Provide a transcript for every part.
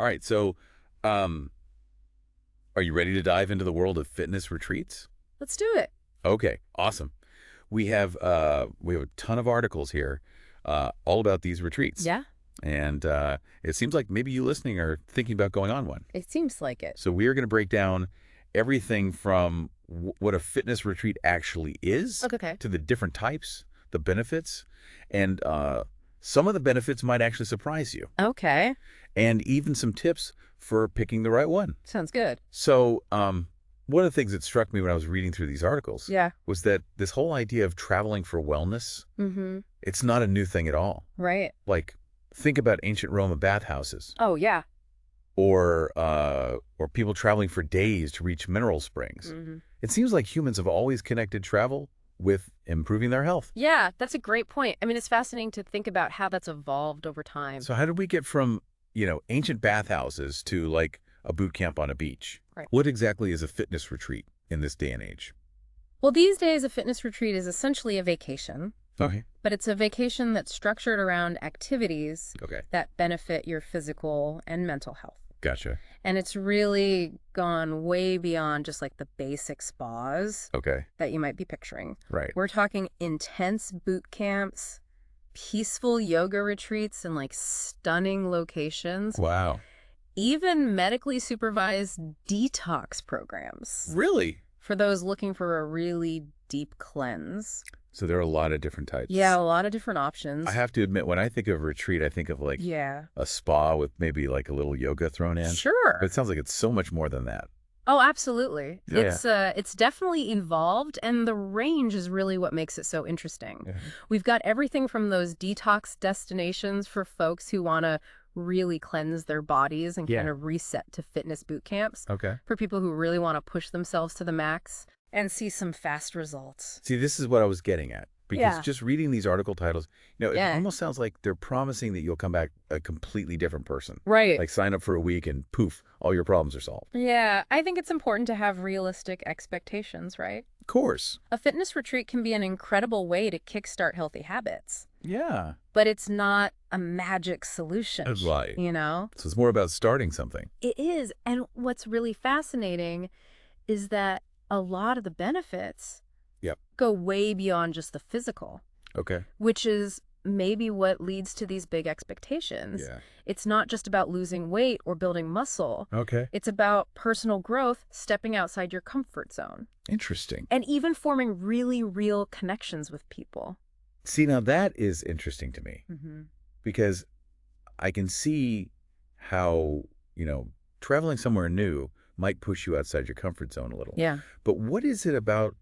All right. So, um, are you ready to dive into the world of fitness retreats? Let's do it. Okay, awesome. We have a ton of articles here, all about these retreats, Yeah, and it seems like maybe you listening are thinking about going on one. it seems like it. So we are going to break down everything from what a fitness retreat actually is Okay. to the different types, the benefits, and some of the benefits might actually surprise you, Okay. and even some tips for picking the right one. Sounds good. So, one of the things that struck me when I was reading through these articles Yeah. was that this whole idea of traveling for wellness, Mm-hmm. it's not a new thing at all. Right. Like, think about ancient Roman bathhouses, Oh, yeah. or people traveling for days to reach mineral springs. Mm-hmm. It seems like humans have always connected travel with improving their health. Yeah, that's a great point. I mean, it's fascinating to think about how that's evolved over time. So how did we get from, ancient bathhouses to like a boot camp on a beach? Right. What exactly is a fitness retreat in this day and age? Well, these days, a fitness retreat is essentially a vacation, Okay. but it's a vacation that's structured around activities Okay. that benefit your physical and mental health. Gotcha. And it's really gone way beyond just like the basic spas Okay. that you might be picturing. Right. We're talking intense boot camps, peaceful yoga retreats in like stunning locations, Wow. even medically supervised detox programs Really? for those looking for a really deep cleanse. So there are a lot of different types. Yeah, a lot of different options. I have to admit, when I think of retreat, I think of like Yeah. a spa with maybe like a little yoga thrown in. Sure. But it sounds like it's so much more than that. Oh, absolutely. Yeah. It's definitely involved, and the range is really what makes it so interesting. Yeah. We've got everything from those detox destinations for folks who want to really cleanse their bodies and Yeah. kind of reset to fitness boot camps Okay. for people who really want to push themselves to the max and see some fast results. See, this is what I was getting at. Because Yeah. just reading these article titles, it Yeah. almost sounds like they're promising that you'll come back a completely different person. Right. Like sign up for a week and poof, all your problems are solved. Yeah, I think it's important to have realistic expectations, right? Of course. A fitness retreat can be an incredible way to kickstart healthy habits, Yeah. but it's not a magic solution. That's right. You know? So it's more about starting something. It is. And what's really fascinating is that a lot of the benefits Yep. go way beyond just the physical, Okay. which is maybe what leads to these big expectations. Yeah. It's not just about losing weight or building muscle. Okay. It's about personal growth, stepping outside your comfort zone, Interesting. and even forming really real connections with people. See, now that is interesting to me Mm-hmm. because I can see how, traveling somewhere new might push you outside your comfort zone a little. Yeah. But what is it about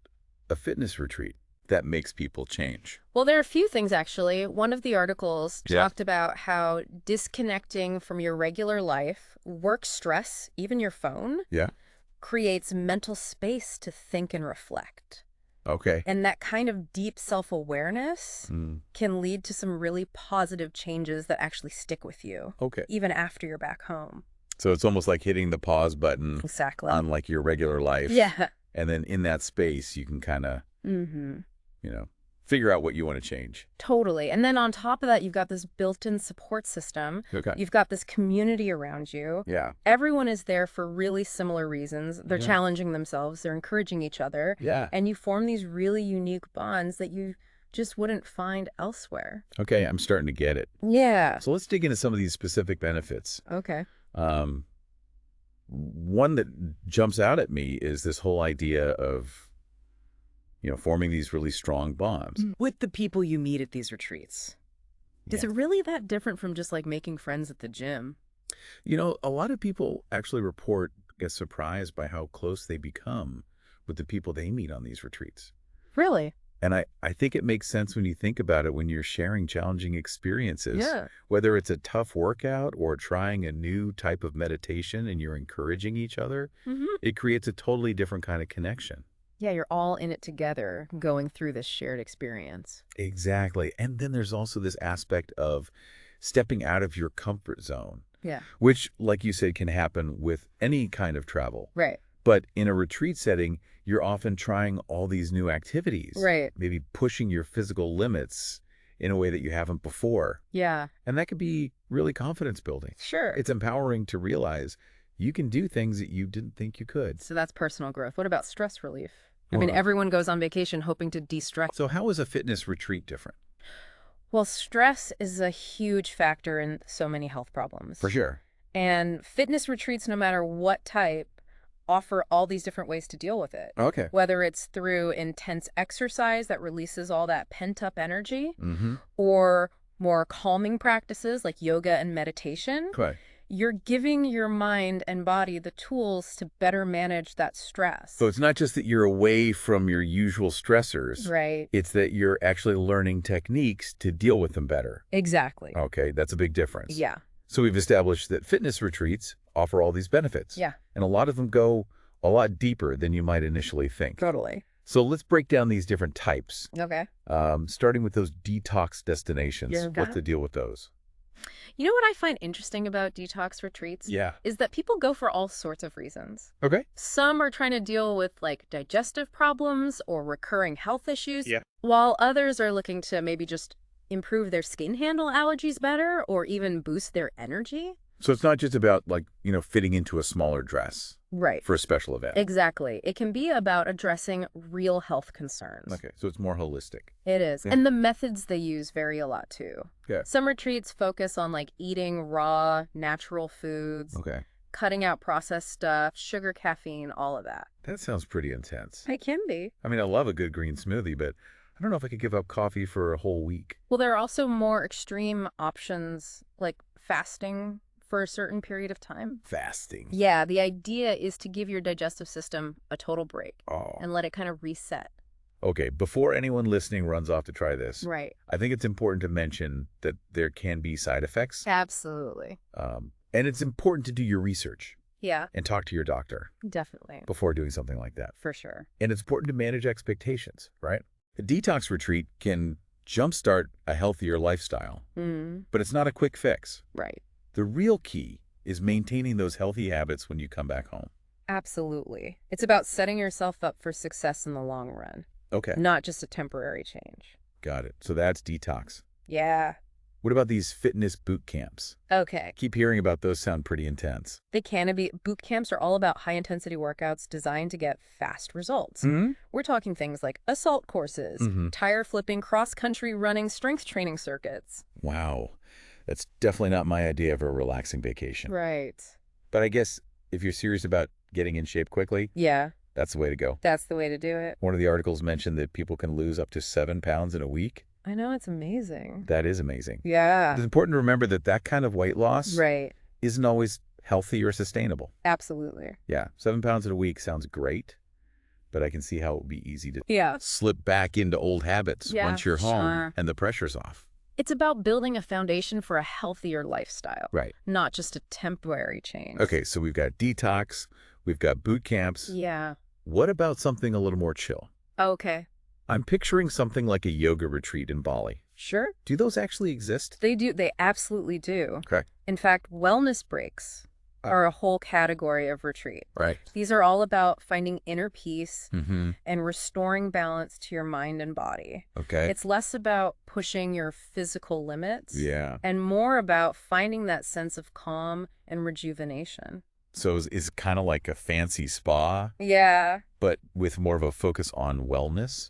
a fitness retreat that makes people change? Well, there are a few things, actually. One of the articles Yeah. talked about how disconnecting from your regular life, work stress, even your phone, Yeah. creates mental space to think and reflect. Okay. And that kind of deep self-awareness Mm. can lead to some really positive changes that actually stick with you, Okay. even after you're back home. So it's almost like hitting the pause button Exactly. on like your regular life. Yeah. And then in that space, you can kind of, Mm-hmm. figure out what you want to change. Totally. And then on top of that, you've got this built-in support system. Okay. You've got this community around you. Yeah. Everyone is there for really similar reasons. They're Yeah. challenging themselves, they're encouraging each other, Yeah. and you form these really unique bonds that you just wouldn't find elsewhere. Okay. I'm starting to get it. Yeah. So let's dig into some of these specific benefits. Okay. One that jumps out at me is this whole idea of, forming these really strong bonds. With the people you meet at these retreats. Is Yeah. it really that different from just like making friends at the gym? A lot of people actually get surprised by how close they become with the people they meet on these retreats. Really? And I think it makes sense when you think about it when you're sharing challenging experiences. Yeah. Whether it's a tough workout or trying a new type of meditation and you're encouraging each other, Mm-hmm. it creates a totally different kind of connection. Yeah, you're all in it together, going through this shared experience. Exactly. And then there's also this aspect of stepping out of your comfort zone, Yeah. which, like you said, can happen with any kind of travel. Right. But in a retreat setting, you're often trying all these new activities. Right. Maybe pushing your physical limits in a way that you haven't before. Yeah, And that could be really confidence building. sure. It's empowering to realize you can do things that you didn't think you could. So that's personal growth. What about stress relief? I mean, Well, everyone goes on vacation hoping to de-stress. so how is a fitness retreat different? Well, stress is a huge factor in so many health problems. For sure. And fitness retreats, no matter what type, offer all these different ways to deal with it. Okay. Whether it's through intense exercise that releases all that pent-up energy, Mm-hmm. or more calming practices like yoga and meditation, Okay. you're giving your mind and body the tools to better manage that stress. So it's not just that you're away from your usual stressors. Right. It's that you're actually learning techniques to deal with them better. Exactly. Okay, that's a big difference. Yeah. So we've established that fitness retreats offer all these benefits. Yeah. And a lot of them go a lot deeper than you might initially think. Totally. So let's break down these different types, Okay. starting with those detox destinations. Yeah. What's the deal with those? You know what I find interesting about detox retreats? Yeah. Is that people go for all sorts of reasons. Okay. Some are trying to deal with like digestive problems or recurring health issues, Yeah. while others are looking to maybe just improve their skin handle allergies better or even boost their energy. So it's not just about fitting into a smaller dress Right. for a special event. Exactly. It can be about addressing real health concerns. Okay. So it's more holistic. It is. Yeah. And the methods they use vary a lot too. Yeah. Some retreats focus on like eating raw, natural foods, Okay. cutting out processed stuff, sugar, caffeine, all of that. That sounds pretty intense. It can be. I mean, I love a good green smoothie, but I don't know if I could give up coffee for a whole week. Well, there are also more extreme options like fasting for a certain period of time. Fasting. Yeah, the idea is to give your digestive system a total break Oh. and let it kind of reset. Okay, before anyone listening runs off to try this, Right. I think it's important to mention that there can be side effects. Absolutely. And it's important to do your research Yeah, and talk to your doctor definitely. before doing something like that. For sure. And it's important to manage expectations, right? A detox retreat can jumpstart a healthier lifestyle, but it's not a quick fix. Right. The real key is maintaining those healthy habits when you come back home. Absolutely. It's about setting yourself up for success in the long run, Okay, not just a temporary change. got it. So that's detox. Yeah. What about these fitness boot camps? Okay. Keep hearing about those, sound pretty intense. They can be. Boot camps are all about high-intensity workouts designed to get fast results. Mm-hmm. We're talking things like assault courses, tire flipping, cross-country running, strength training circuits. Wow. That's definitely not my idea of a relaxing vacation. Right. But I guess if you're serious about getting in shape quickly, Yeah, that's the way to go. that's the way to do it. One of the articles mentioned that people can lose up to 7 pounds in a week. I know, it's amazing. That is amazing. Yeah. It's important to remember that that kind of weight loss Right. isn't always healthy or sustainable. Absolutely. Yeah, 7 pounds in a week sounds great, but I can see how it would be easy to Yeah. slip back into old habits Yeah, once you're home sure. and the pressure's off. It's about building a foundation for a healthier lifestyle, Right. not just a temporary change. Okay, so we've got detox, we've got boot camps. Yeah. What about something a little more chill? Okay. I'm picturing something like a yoga retreat in Bali. Sure. Do those actually exist? They do. They absolutely do. Okay. In fact, wellness breaks are a whole category of retreat. Right. These are all about finding inner peace Mm-hmm. and restoring balance to your mind and body. Okay. It's less about pushing your physical limits Yeah. and more about finding that sense of calm and rejuvenation. So it's kind of like a fancy spa, Yeah, but with more of a focus on wellness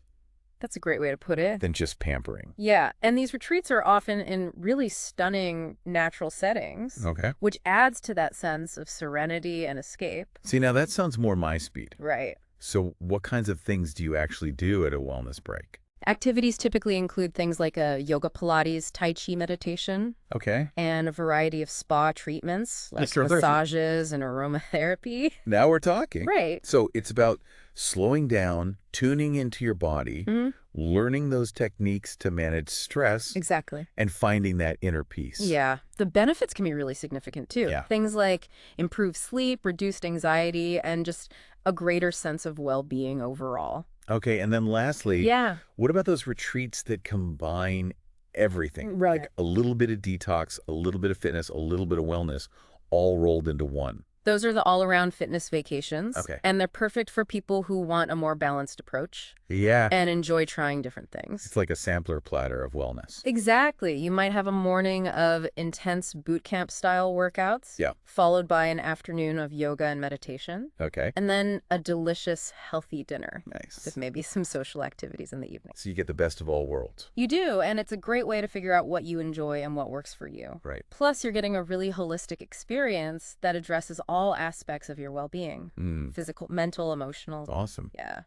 that's a great way to put it. than just pampering. Yeah, and these retreats are often in really stunning natural settings, Okay. which adds to that sense of serenity and escape. See, now that sounds more my speed. Right. So what kinds of things do you actually do at a wellness break? Activities typically include things like a yoga Pilates, Tai Chi meditation, Okay. and a variety of spa treatments like Sure. massages and aromatherapy. Now we're talking. Right. So it's about slowing down, tuning into your body, learning those techniques to manage stress, Exactly. and finding that inner peace. Yeah. The benefits can be really significant too. Yeah. Things like improved sleep, reduced anxiety, and just a greater sense of well-being overall. Okay, and then lastly, Yeah. what about those retreats that combine everything? Right. Like a little bit of detox, a little bit of fitness, a little bit of wellness, all rolled into one. Those are the all-around fitness vacations. Okay. And they're perfect for people who want a more balanced approach Yeah. and enjoy trying different things. It's like a sampler platter of wellness. Exactly. You might have a morning of intense boot camp style workouts, Yeah. followed by an afternoon of yoga and meditation, Okay. and then a delicious, healthy dinner Nice. with maybe some social activities in the evening. So you get the best of all worlds. You do, and it's a great way to figure out what you enjoy and what works for you. Right. Plus, you're getting a really holistic experience that addresses all aspects of your well-being. Physical, mental, emotional. Awesome. Yeah.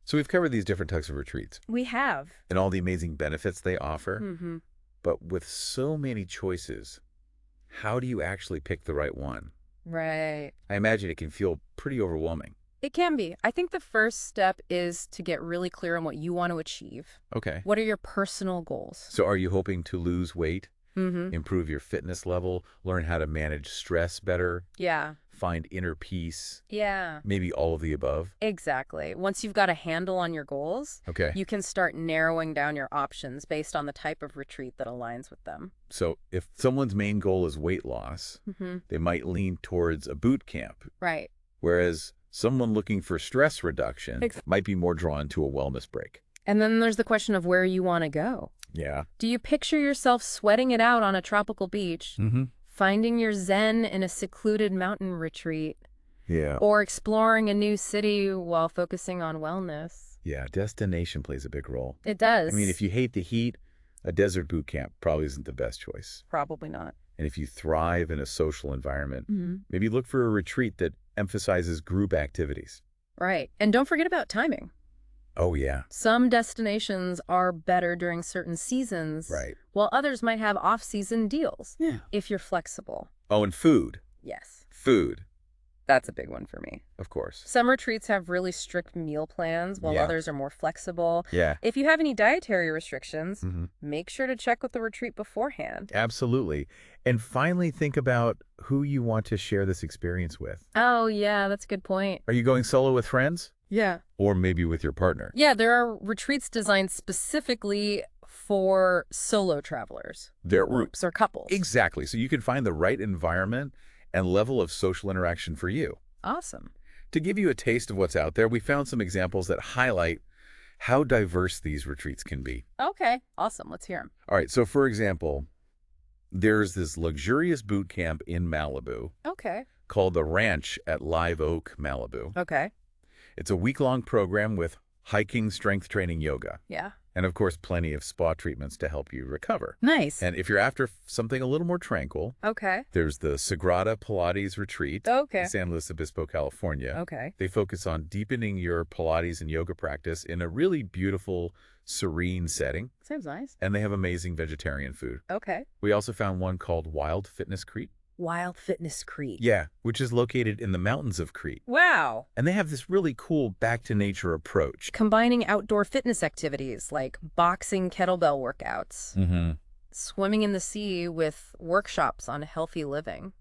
So we've covered these different types of retreats We have. and all the amazing benefits they offer. Mm-hmm. But with so many choices, how do you actually pick the right one? Right. I imagine it can feel pretty overwhelming. It can be. I think the first step is to get really clear on what you want to achieve. Okay. What are your personal goals? So are you hoping to lose weight, Mm-hmm. improve your fitness level, learn how to manage stress better, Yeah. find inner peace, Yeah. maybe all of the above? Exactly. Once you've got a handle on your goals, Okay. you can start narrowing down your options based on the type of retreat that aligns with them. So if someone's main goal is weight loss, Mm-hmm. they might lean towards a boot camp, Right. whereas someone looking for stress reduction Ex- might be more drawn to a wellness break. And then there's the question of where you want to go. Yeah. Do you picture yourself sweating it out on a tropical beach, Mm-hmm. finding your zen in a secluded mountain retreat, Yeah. or exploring a new city while focusing on wellness? Yeah. Destination plays a big role. It does. I mean, if you hate the heat, a desert boot camp probably isn't the best choice. Probably not. And if you thrive in a social environment, Mm-hmm. maybe look for a retreat that emphasizes group activities. Right. And don't forget about timing. Oh, yeah. Some destinations are better during certain seasons, Right. while others might have off-season deals, Yeah. if you're flexible. Oh, and food. Yes. Food, That's a big one for me. of course. Some retreats have really strict meal plans, while Yeah. others are more flexible. Yeah. If you have any dietary restrictions, Mm-hmm. make sure to check with the retreat beforehand. Absolutely. And finally, think about who you want to share this experience with. Oh, yeah, that's a good point. Are you going solo with friends? Yeah. Or maybe with your partner? Yeah, there are retreats designed specifically for solo travelers, There- groups, or couples. Exactly. So you can find the right environment and level of social interaction for you. Awesome. To give you a taste of what's out there, we found some examples that highlight how diverse these retreats can be. Okay, awesome. Let's hear them. All right. So, for example, there's this luxurious boot camp in Malibu Okay. called the Ranch at Live Oak, Malibu. Okay. It's a week-long program with hiking, strength training, yoga, Yeah. and of course, plenty of spa treatments to help you recover. Nice. And if you're after something a little more tranquil, Okay. there's the Sagrada Pilates Retreat Okay. in San Luis Obispo, California. Okay. They focus on deepening your Pilates and yoga practice in a really beautiful, serene setting, Sounds nice. and they have amazing vegetarian food. Okay. We also found one called Wild Fitness Crete. Wild Fitness Crete. Yeah, which is located in the mountains of Crete. Wow. And they have this really cool back-to-nature approach. Combining outdoor fitness activities like boxing kettlebell workouts, Mm-hmm. swimming in the sea with workshops on healthy living.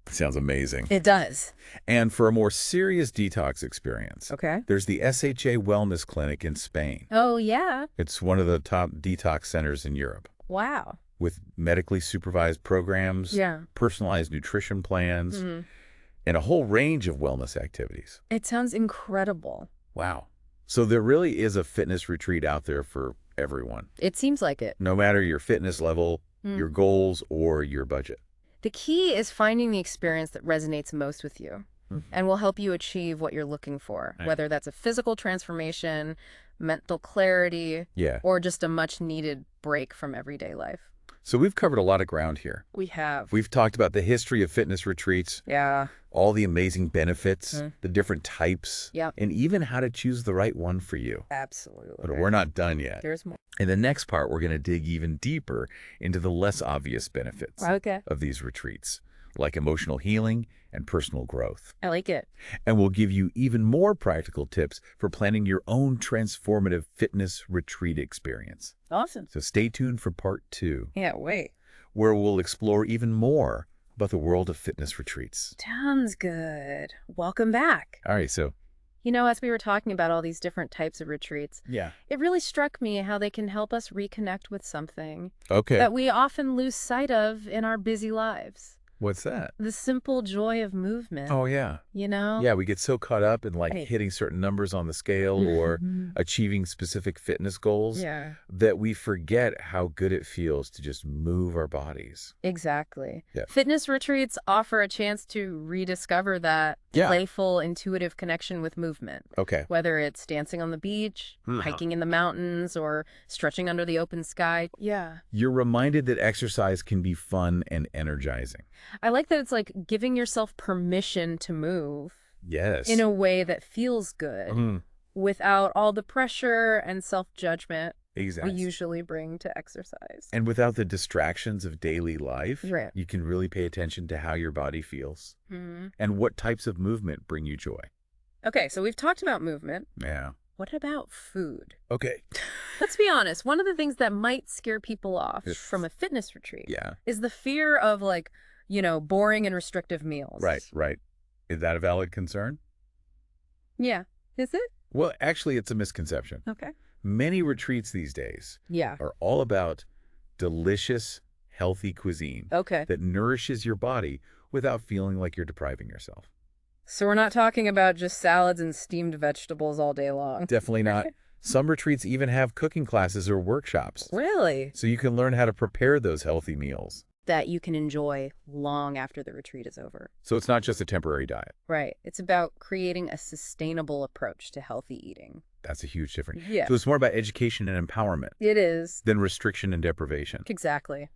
Sounds amazing. It does. And for a more serious detox experience, Okay. there's the SHA Wellness Clinic in Spain. Oh, yeah. It's one of the top detox centers in Europe, Wow. with medically supervised programs, Yeah. personalized nutrition plans, Mhm. and a whole range of wellness activities. It sounds incredible. Wow. So there really is a fitness retreat out there for everyone, It seems like it. no matter your fitness level, your goals, or your budget. The key is finding the experience that resonates most with you and will help you achieve what you're looking for, Right. whether that's a physical transformation, mental clarity, Yeah. or just a much-needed break from everyday life. So we've covered a lot of ground here. We have. We've talked about the history of fitness retreats, Yeah. all the amazing benefits, the different types, Yep. and even how to choose the right one for you. Absolutely. But we're not done yet. There's more. In the next part, we're going to dig even deeper into the less obvious benefits Okay. of these retreats, like emotional healing and personal growth. I like it. And we'll give you even more practical tips for planning your own transformative fitness retreat experience. Awesome. So stay tuned for part 2, Yeah, wait. where we'll explore even more about the world of fitness retreats. Sounds good. Welcome back. All right, so You know, as we were talking about all these different types of retreats, yeah. it really struck me how they can help us reconnect with something Okay. that we often lose sight of in our busy lives. What's that? The simple joy of movement, Oh, yeah. you know? Yeah, we get so caught up in like Right. hitting certain numbers on the scale or achieving specific fitness goals Yeah. that we forget how good it feels to just move our bodies. Exactly. Yeah. Fitness retreats offer a chance to rediscover that Yeah. playful, intuitive connection with movement. Okay. Whether it's dancing on the beach, hiking in the mountains, or stretching under the open sky. Yeah. You're reminded that exercise can be fun and energizing. I like that it's like giving yourself permission to move Yes. in a way that feels good without all the pressure and self-judgment we Exactly. usually bring to exercise. And without the distractions of daily life, Right. you can really pay attention to how your body feels Mm-hmm. and what types of movement bring you joy. Okay, so we've talked about movement. Yeah. What about food? Okay. Let's be honest. One of the things that might scare people off Yes. from a fitness retreat Yeah. is the fear of like, boring and restrictive meals. Right, right. Is that a valid concern? Yeah. Is it? Well, actually, it's a misconception. Okay. Many retreats these days Yeah. are all about delicious, healthy cuisine Okay. that nourishes your body without feeling like you're depriving yourself. So we're not talking about just salads and steamed vegetables all day long. Definitely not. Some retreats even have cooking classes or workshops, Really? so you can learn how to prepare those healthy meals. That you can enjoy long after the retreat is over. So it's not just a temporary diet. Right. It's about creating a sustainable approach to healthy eating. That's a huge difference. Yeah. So it's more about education and empowerment It is. than restriction and deprivation. Exactly.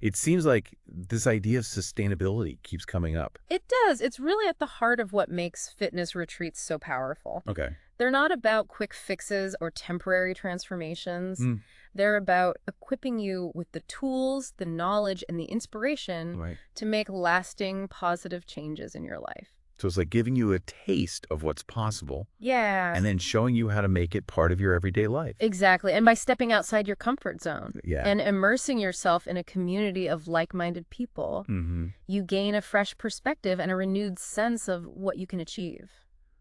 It seems like this idea of sustainability keeps coming up. It does. It's really at the heart of what makes fitness retreats so powerful. Okay. They're not about quick fixes or temporary transformations. Mm. They're about equipping you with the tools, the knowledge, and the inspiration Right. to make lasting positive changes in your life. So it's like giving you a taste of what's possible Yeah. and then showing you how to make it part of your everyday life. Exactly. And by stepping outside your comfort zone Yeah. and immersing yourself in a community of like-minded people, you gain a fresh perspective and a renewed sense of what you can achieve.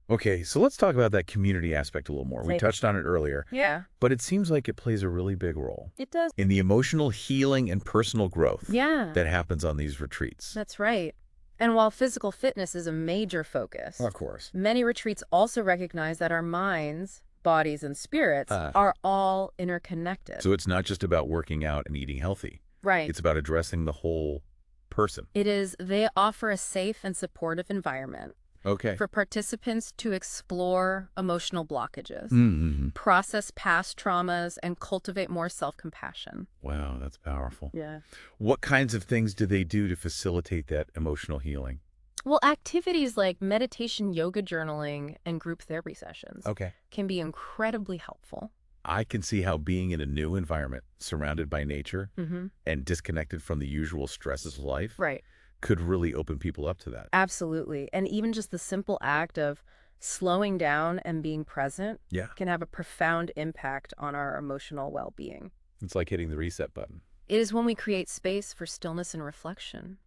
Okay, so let's talk about that community aspect a little more. We Say- touched on it earlier, Yeah. but it seems like it plays a really big role It does. in the emotional healing and personal growth Yeah. that happens on these retreats. That's right. And while physical fitness is a major focus, Of course. many retreats also recognize that our minds, bodies, and spirits are all interconnected. So it's not just about working out and eating healthy. Right. It's about addressing the whole person. It is. They offer a safe and supportive environment Okay. for participants to explore emotional blockages, Mm-hmm. process past traumas, and cultivate more self-compassion. Wow, that's powerful. Yeah. What kinds of things do they do to facilitate that emotional healing? Well, activities like meditation, yoga journaling, and group therapy sessions Okay. can be incredibly helpful. I can see how being in a new environment, surrounded by nature Mm-hmm. and disconnected from the usual stresses of life, Right. could really open people up to that. Absolutely. And even just the simple act of slowing down and being present Yeah. can have a profound impact on our emotional well-being. It's like hitting the reset button. It is when we create space for stillness and reflection.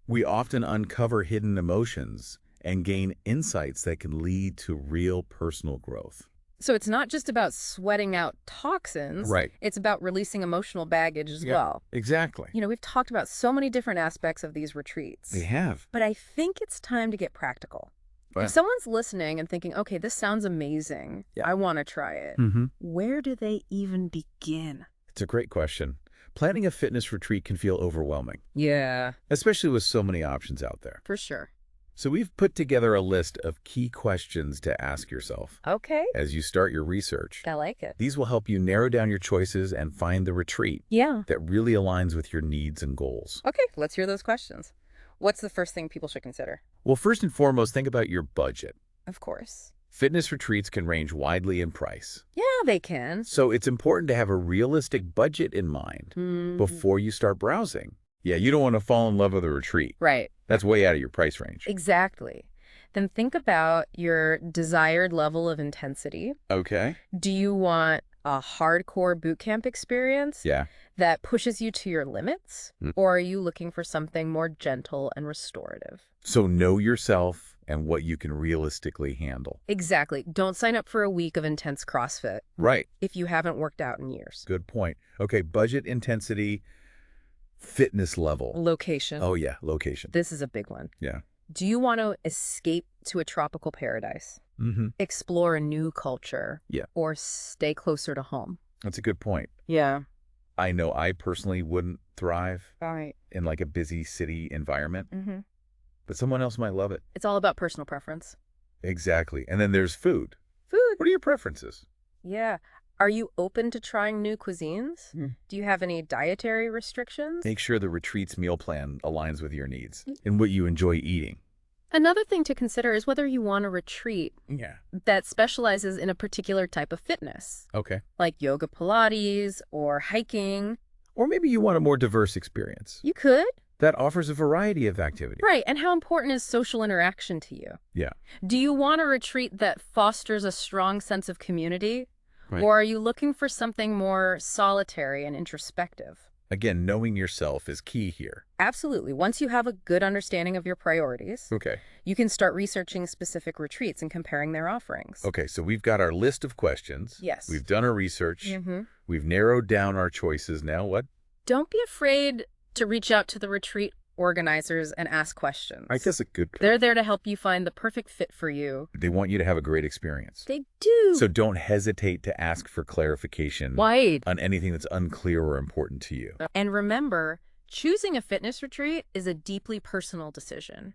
We often uncover hidden emotions and gain insights that can lead to real personal growth. So it's not just about sweating out toxins. Right. It's about releasing emotional baggage as Yeah. well. Exactly. We've talked about so many different aspects of these retreats. They have. But I think it's time to get practical. Well- If someone's listening and thinking, okay, this sounds amazing, Yeah. I want to try it, where do they even begin? It's a great question. Planning a fitness retreat can feel overwhelming, Yeah, especially with so many options out there. for sure. So we've put together a list of key questions to ask yourself Okay. as you start your research. I like it. These will help you narrow down your choices and find the retreat Yeah. that really aligns with your needs and goals. Okay, let's hear those questions. What's the first thing people should consider? Well, first and foremost, think about your budget. Of course. Fitness retreats can range widely in price, Yeah, they can. so it's important to have a realistic budget in mind before you start browsing. Yeah, you don't want to fall in love with a retreat. Right. That's way out of your price range. Exactly. Then think about your desired level of intensity. Okay. Do you want a hardcore boot camp experience Yeah. that pushes you to your limits? Mm. Or are you looking for something more gentle and restorative? So know yourself and what you can realistically handle. Exactly. Don't sign up for a week of intense CrossFit Right. if you haven't worked out in years. Good point. Okay, budget intensity Fitness level. Location. Oh, yeah, location. This is a big one. Yeah. Do you want to escape to a tropical paradise? Mm-hmm. Explore a new culture? Yeah. Or stay closer to home? That's a good point. Yeah. I know I personally wouldn't thrive All right. in like a busy city environment, Mm-hmm. but someone else might love it. It's all about personal preference. Exactly. And then there's food. Food. What are your preferences? Yeah. Are you open to trying new cuisines? Do you have any dietary restrictions? Make sure the retreat's meal plan aligns with your needs and what you enjoy eating. Another thing to consider is whether you want a retreat Yeah. that specializes in a particular type of fitness, Okay. like yoga Pilates or hiking. Or maybe you want a more diverse experience You could. that offers a variety of activities. Right. And how important is social interaction to you? Yeah. Do you want a retreat that fosters a strong sense of community? Right. Or are you looking for something more solitary and introspective? Again, knowing yourself is key here. Absolutely. Once you have a good understanding of your priorities, Okay. you can start researching specific retreats and comparing their offerings. Okay, so we've got our list of questions. Yes. We've done our research. Mm-hmm. We've narrowed down our choices. Now what? Don't be afraid to reach out to the retreat organizers and ask questions. I guess a good... They're there to help you find the perfect fit for you. They want you to have a great experience. They do. So don't hesitate to ask for clarification Right. on anything that's unclear or important to you. And remember, choosing a fitness retreat is a deeply personal decision.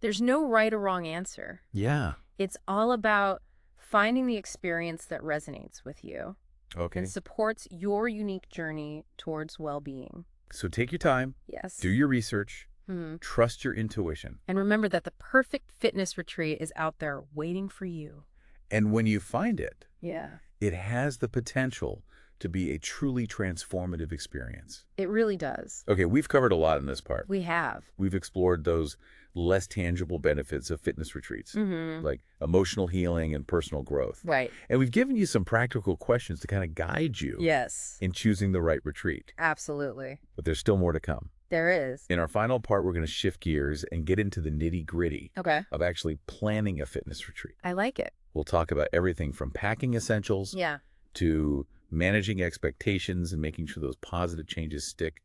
There's no right or wrong answer. Yeah. It's all about finding the experience that resonates with you Okay. and supports your unique journey towards well-being. So take your time, Yes. do your research, Hmm. trust your intuition. And remember that the perfect fitness retreat is out there waiting for you. And when you find it, Yeah. it has the potential to be a truly transformative experience. It really does. Okay, we've covered a lot in this part. We have. We've explored those less tangible benefits of fitness retreats, like emotional healing and personal growth. Right. And we've given you some practical questions to kind of guide you Yes. in choosing the right retreat. Absolutely. But there's still more to come. There is. In our final part, we're going to shift gears and get into the nitty-gritty Okay. of actually planning a fitness retreat. I like it. We'll talk about everything from packing essentials Yeah. to managing expectations and making sure those positive changes stick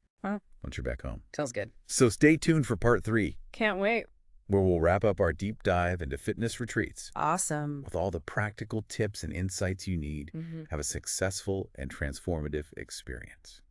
once you're back home. Sounds good. So stay tuned for part 3, Can't wait. where we'll wrap up our deep dive into fitness retreats Awesome. with all the practical tips and insights you need to have a successful and transformative experience.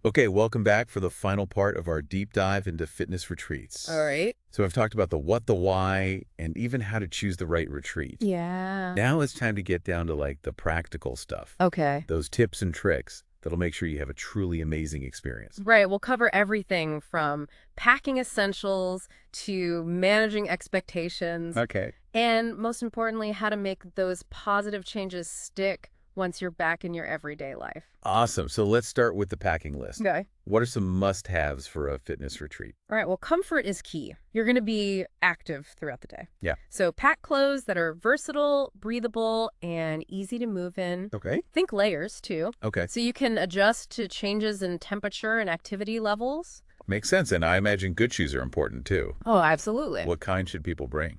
Okay, welcome back for the final part of our deep dive into fitness retreats. All right. So I've talked about the what, the why, and even how to choose the right retreat. Yeah. Now it's time to get down to like the practical stuff. Okay. Those tips and tricks that'll make sure you have a truly amazing experience. Right. We'll cover everything from packing essentials to managing expectations. Okay. And most importantly, how to make those positive changes stick once you're back in your everyday life. Awesome. So let's start with the packing list. Okay. What are some must-haves for a fitness retreat? All right. Well, comfort is key. You're going to be active throughout the day. Yeah. So pack clothes that are versatile, breathable, and easy to move in. Okay. Think layers, too. Okay. So you can adjust to changes in temperature and activity levels. Makes sense. And I imagine good shoes are important too. Oh, absolutely. What kind should people bring?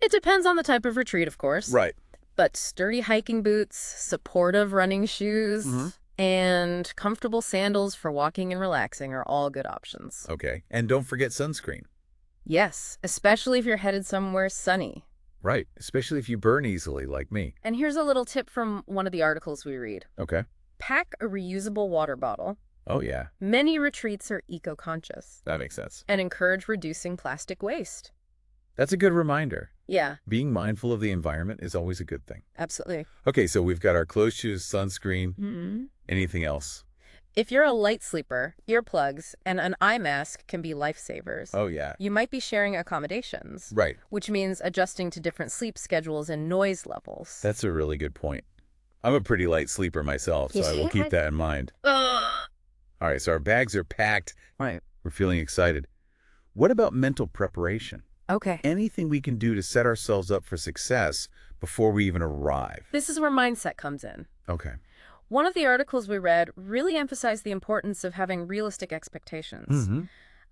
It depends on the type of retreat, of course. Right. But sturdy hiking boots, supportive running shoes, and comfortable sandals for walking and relaxing are all good options. Okay. And don't forget sunscreen. Yes, especially if you're headed somewhere sunny. Right. Especially if you burn easily like me. And here's a little tip from one of the articles we read. Okay. Pack a reusable water bottle. Oh, yeah. Many retreats are eco-conscious That makes sense. and encourage reducing plastic waste. That's a good reminder. Yeah, Being mindful of the environment is always a good thing. absolutely. Okay, so we've got our clothes, shoes, sunscreen. Anything else? If you're a light sleeper, earplugs and an eye mask can be lifesavers. Oh, yeah. You might be sharing accommodations, Right. which means adjusting to different sleep schedules and noise levels. That's a really good point. I'm a pretty light sleeper myself, so I will keep that in mind. Ugh. All right, so our bags are packed. Right. We're feeling excited. What about mental preparation? Okay. Anything we can do to set ourselves up for success before we even arrive? This is where mindset comes in. Okay. One of the articles we read really emphasized the importance of having realistic expectations.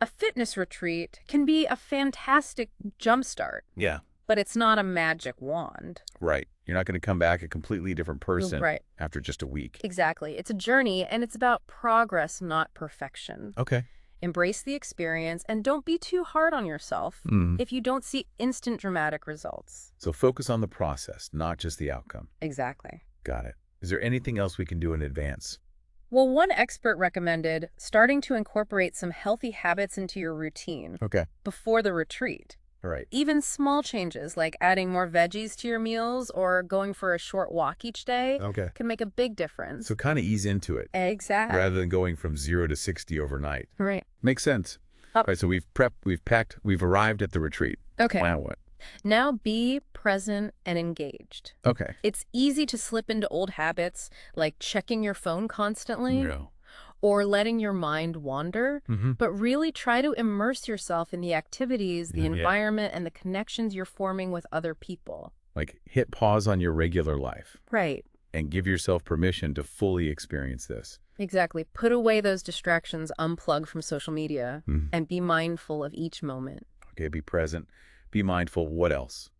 A fitness retreat can be a fantastic jumpstart, Yeah. But it's not a magic wand. Right. You're not going to come back a completely different person Right. after just a week. Exactly. It's a journey, and it's about progress, not perfection. Okay. Embrace the experience, and don't be too hard on yourself if you don't see instant dramatic results. So focus on the process, not just the outcome. Exactly. Got it. Is there anything else we can do in advance? Well, one expert recommended starting to incorporate some healthy habits into your routine Okay. before the retreat. All right. Even small changes like adding more veggies to your meals or going for a short walk each day Okay. can make a big difference. So kind of ease into it Exactly. rather than going from 0 to 60 overnight. Right. Makes sense. All right. So we've prepped, we've packed, we've arrived at the retreat. Okay. Now what? Now be present and engaged. Okay. It's easy to slip into old habits like checking your phone constantly No. or letting your mind wander, but really try to immerse yourself in the activities, the environment, and the connections you're forming with other people. Like hit pause on your regular life Right. and give yourself permission to fully experience this. Exactly. Put away those distractions, unplug from social media, and be mindful of each moment. Okay. Be present. Be mindful. What else?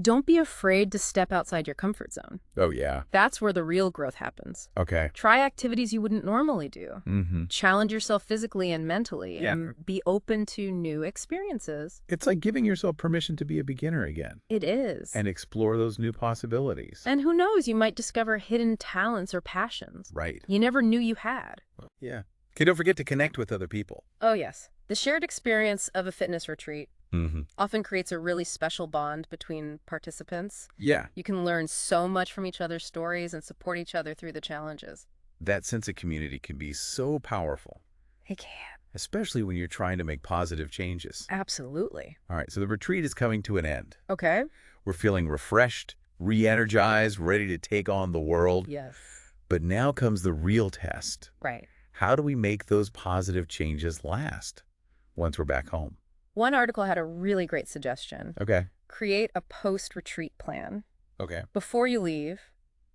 Don't be afraid to step outside your comfort zone. Oh, yeah. That's where the real growth happens. Okay. Try activities you wouldn't normally do. Challenge yourself physically and mentally, and be open to new experiences. It's like giving yourself permission to be a beginner again It is. and explore those new possibilities. And who knows, you might discover hidden talents or passions Right. you never knew you had. Yeah. Okay, don't forget to connect with other people. Oh, yes. The shared experience of a fitness retreat Mm-hmm. often creates a really special bond between participants. Yeah. You can learn so much from each other's stories and support each other through the challenges. That sense of community can be so powerful, It can. especially when you're trying to make positive changes. Absolutely. All right, so the retreat is coming to an end. Okay. We're feeling refreshed, re-energized, ready to take on the world. Yes. But now comes the real test. Right. How do we make those positive changes last once we're back home? One article had a really great suggestion. Okay. Create a post-retreat plan. Okay. Before you leave,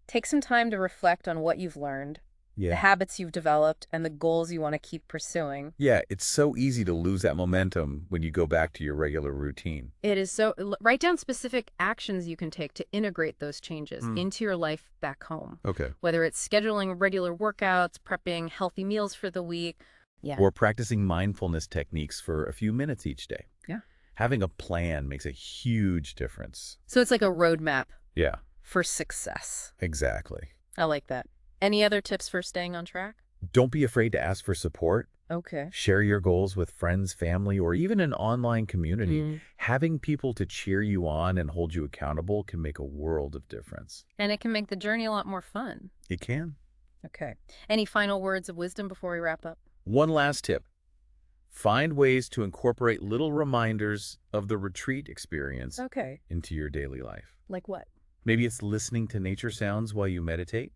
take some time to reflect on what you've learned, the Yeah. habits you've developed, and the goals you want to keep pursuing. Yeah, it's so easy to lose that momentum when you go back to your regular routine. It is so, write down specific actions you can take to integrate those changes into your life back home. Okay. Whether it's scheduling regular workouts, prepping healthy meals for the week. Yeah. Or practicing mindfulness techniques for a few minutes each day. Yeah. Having a plan makes a huge difference. So it's like a roadmap Yeah, for success. exactly. I like that. Any other tips for staying on track? Don't be afraid to ask for support. Okay. Share your goals with friends, family, or even an online community. Having people to cheer you on and hold you accountable can make a world of difference. And it can make the journey a lot more fun. It can. Okay. Any final words of wisdom before we wrap up? One last tip. Find ways to incorporate little reminders of the retreat experience Okay. into your daily life. Like what? Maybe it's listening to nature sounds while you meditate,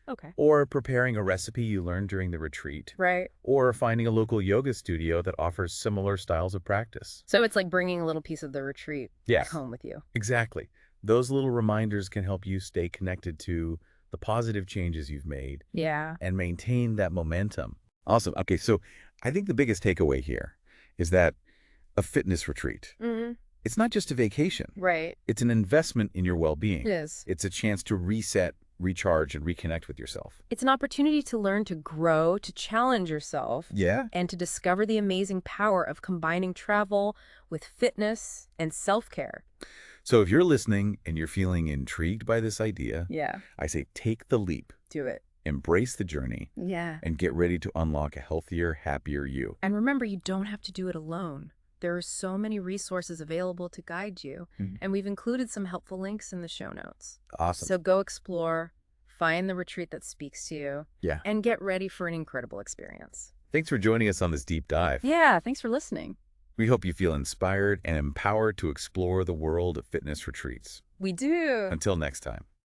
Okay. or preparing a recipe you learned during the retreat, Right. or finding a local yoga studio that offers similar styles of practice. So it's like bringing a little piece of the retreat Yes. back home with you. Exactly. Those little reminders can help you stay connected to the positive changes you've made Yeah. and maintain that momentum. Awesome. Okay, so I think the biggest takeaway here is that a fitness retreat, it's not just a vacation. Right. It's an investment in your well-being. It is. It's a chance to reset, recharge, and reconnect with yourself. It's an opportunity to learn to grow, to challenge yourself, Yeah. and to discover the amazing power of combining travel with fitness and self-care. So if you're listening and you're feeling intrigued by this idea, Yeah. I say take the leap, Do it. embrace the journey, Yeah. and get ready to unlock a healthier, happier you. And remember, you don't have to do it alone. There are so many resources available to guide you, and we've included some helpful links in the show notes. Awesome. So go explore, find the retreat that speaks to you, Yeah. and get ready for an incredible experience. Thanks for joining us on this deep dive. Yeah, thanks for listening. We hope you feel inspired and empowered to explore the world of fitness retreats. We do. Until next time.